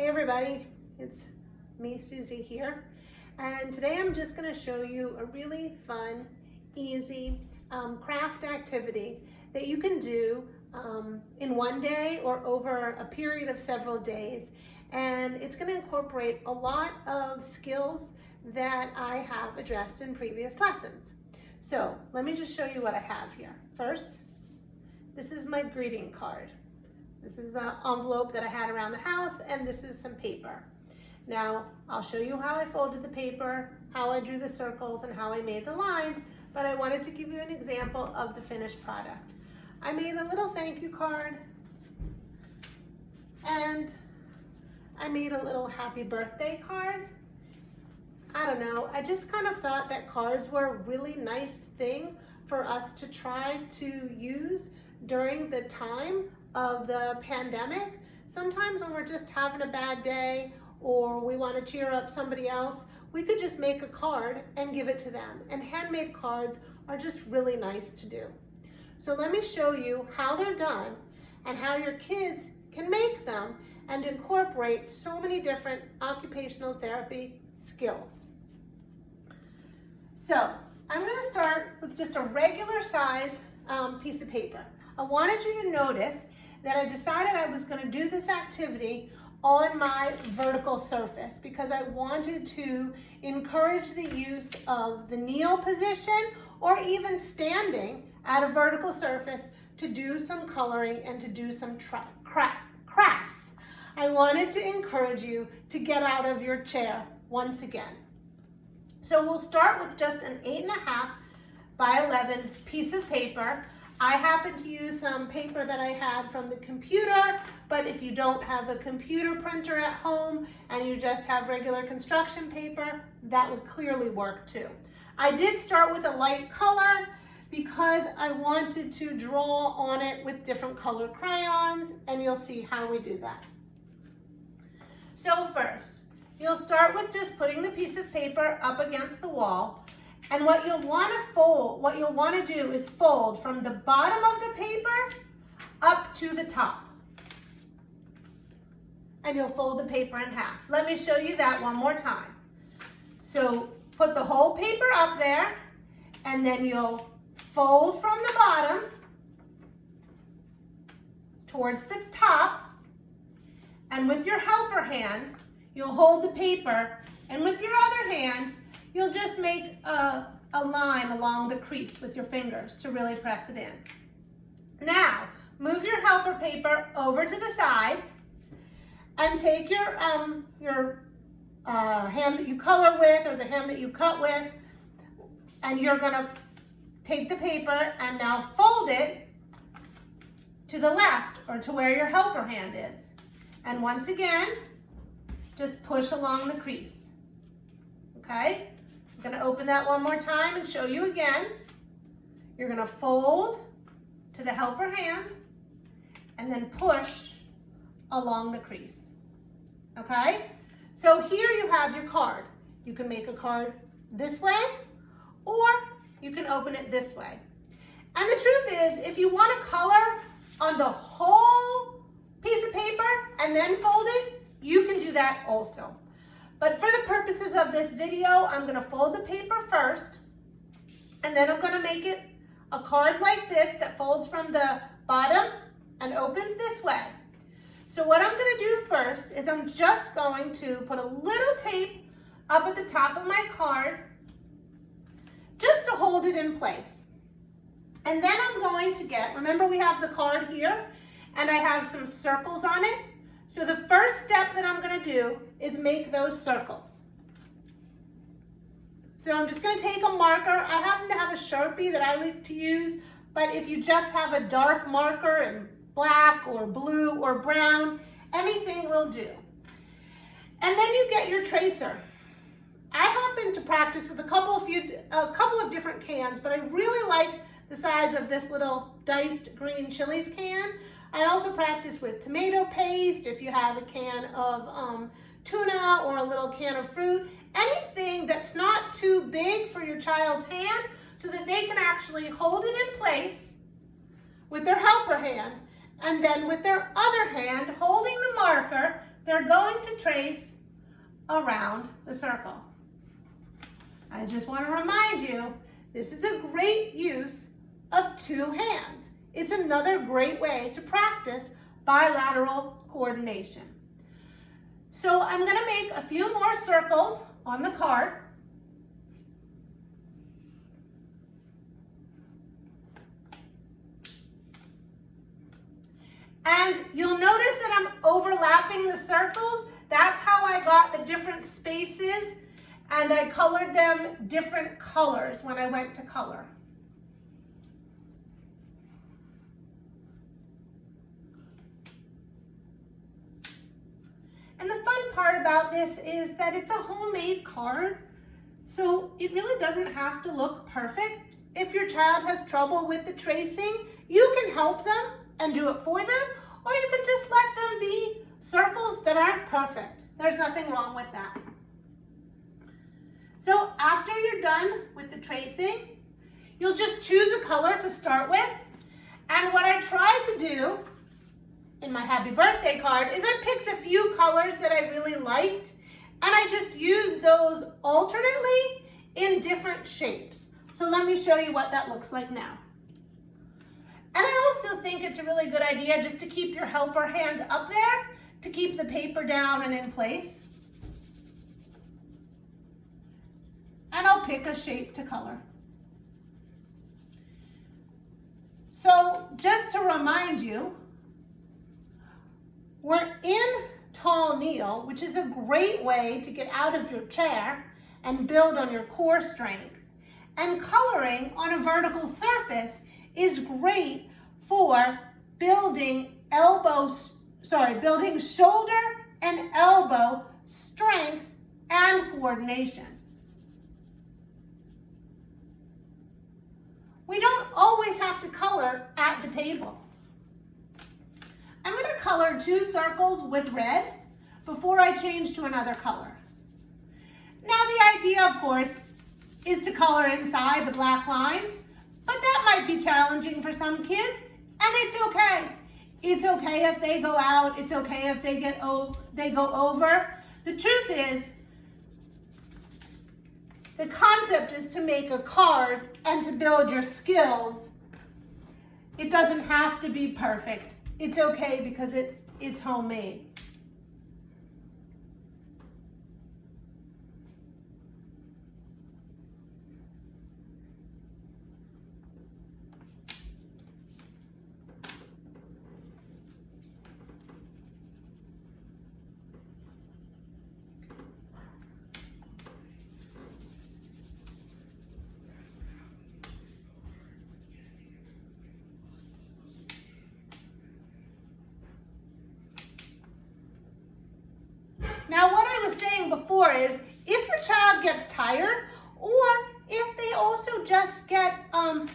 Hey everybody, it's me, Susie here, and today I'm just going to show you a really fun, easy craft activity that you can do in one day or over a period of several days, and it's going to incorporate a lot of skills that I have addressed in previous lessons. So let me just show you what I have here. First, this is my greeting card. This is the envelope that I had around the house, and this is some paper. Now, I'll show you how I folded the paper, how I drew the circles, and how I made the lines, but I wanted to give you an example of the finished product. I made a little thank you card, and I made a little happy birthday card. I don't know, I just kind of thought that cards were a really nice thing for us to try to use during the time of the pandemic. Sometimes when we're just having a bad day or we want to cheer up somebody else, we could just make a card and give it to them. And handmade cards are just really nice to do. So let me show you how they're done and how your kids can make them and incorporate so many different occupational therapy skills. So I'm going to start with just a regular size piece of paper. I wanted you to notice that I decided I was going to do this activity on my vertical surface because I wanted to encourage the use of the kneel position or even standing at a vertical surface to do some coloring and to do some crafts. I wanted to encourage you to get out of your chair once again. So we'll start with just an 8.5 by 11 piece of paper. I happen to use some paper that I had from the computer, but if you don't have a computer printer at home and you just have regular construction paper, that would clearly work too. I did start with a light color because I wanted to draw on it with different colored crayons, and you'll see how we do that. So first, you'll start with just putting the piece of paper up against the wall. And what you'll want to do is fold from the bottom of the paper up to the top. And you'll fold the paper in half. Let me show you that one more time. So put the whole paper up there, and then you'll fold from the bottom towards the top. And with your helper hand, you'll hold the paper, and with your other hand, you'll just make a line along the crease with your fingers to really press it in. Now, move your helper paper over to the side and take your hand that you color with or the hand that you cut with, and you're gonna take the paper and now fold it to the left or to where your helper hand is. And once again, just push along the crease, okay? I'm gonna open that one more time and show you again. You're gonna fold to the helper hand and then push along the crease, okay? So here you have your card. You can make a card this way, or you can open it this way. And the truth is, if you wanna color on the whole piece of paper and then fold it, you can do that also. But for the purposes of this video, I'm gonna fold the paper first, and then I'm gonna make it a card like this that folds from the bottom and opens this way. So what I'm gonna do first is I'm just going to put a little tape up at the top of my card just to hold it in place. And then I'm going to remember we have the card here, and I have some circles on it. So the first step that I'm gonna do is make those circles. So I'm just gonna take a marker. I happen to have a Sharpie that I like to use, but if you just have a dark marker in black or blue or brown, anything will do. And then you get your tracer. I happen to practice with a couple of different cans, but I really like the size of this little diced green chilies can. I also practice with tomato paste, if you have a can of tuna or a little can of fruit, anything that's not too big for your child's hand so that they can actually hold it in place with their helper hand, and then with their other hand holding the marker, they're going going to trace around the circle. I just want to remind you, this is a great use of two hands. It's another great way to practice bilateral coordination. So I'm going to make a few more circles on the card. And you'll notice that I'm overlapping the circles. That's how I got the different spaces, and I colored them different colors when I went to color. And the fun part about this is that it's a homemade card, so it really doesn't have to look perfect. If your child has trouble with the tracing, you can help them and do it for them, or you could just let them be circles that aren't perfect. There's nothing wrong with that. So after you're done with the tracing, you'll just choose a color to start with. And what I try to do in my happy birthday card is I picked a few colors that I really liked, and I just used those alternately in different shapes. So let me show you what that looks like now. And I also think it's a really good idea just to keep your helper hand up there to keep the paper down and in place. And I'll pick a shape to color. So just to remind you, we're in tall kneel, which is a great way to get out of your chair and build on your core strength. And coloring on a vertical surface is great for building building shoulder and elbow strength and coordination. We don't always have to color at the table. I'm going to color 2 circles with red before I change to another color. Now the idea, of course, is to color inside the black lines, but that might be challenging for some kids, and it's okay. It's okay if they go out, it's okay if they go over. The truth is, the concept is to make a card and to build your skills. It doesn't have to be perfect. It's okay because it's homemade. Now, what I was saying before is, if your child gets tired, or if they also just get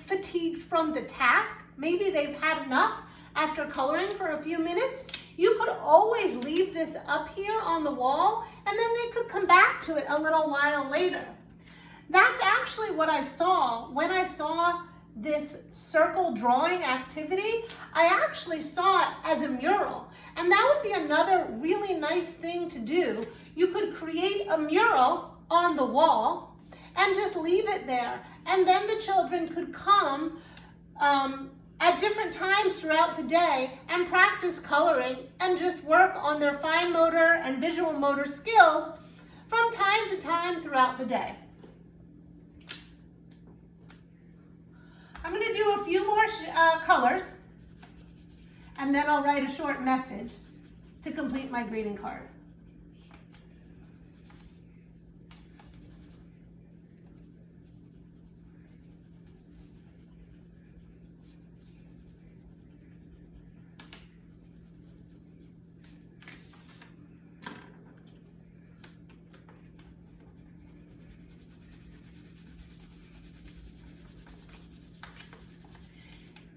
fatigued from the task, maybe they've had enough after coloring for a few minutes, you could always leave this up here on the wall, and then they could come back to it a little while later. That's actually what I saw when I saw this circle drawing activity. I actually saw it as a mural. And that would be another really nice thing to do. You could create a mural on the wall and just leave it there. And then the children could come at different times throughout the day and practice coloring and just work on their fine motor and visual motor skills from time to time throughout the day. I'm going to do a few more colors, and then I'll write a short message to complete my greeting card.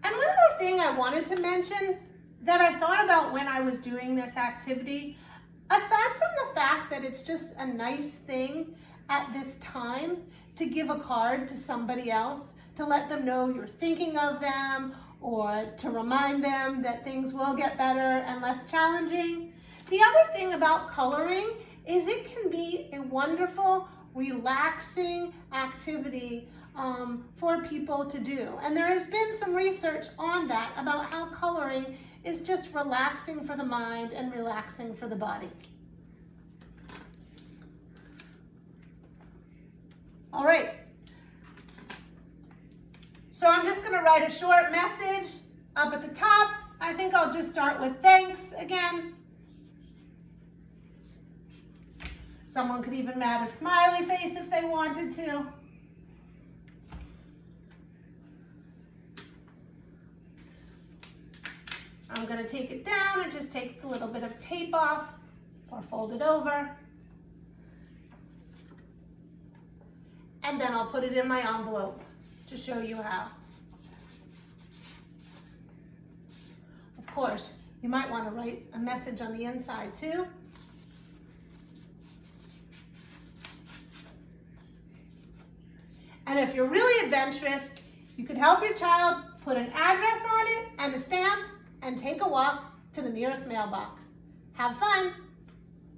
And one more thing I wanted to mention that I thought about when I was doing this activity, aside from the fact that it's just a nice thing at this time to give a card to somebody else, to let them know you're thinking of them, or to remind them that things will get better and less challenging, The other thing about coloring is it can be a wonderful, relaxing activity for people to do. And there has been some research on that about how coloring is just relaxing for the mind and relaxing for the body. All right. So I'm just going to write a short message up at the top. I think I'll just start with thanks again. Someone could even add a smiley face if they wanted to. I'm going to take it down and just take a little bit of tape off or fold it over. And then I'll put it in my envelope to show you how. Of course, you might want to write a message on the inside too. And if you're really adventurous, you could help your child put an address on it and a stamp and take a walk to the nearest mailbox. Have fun!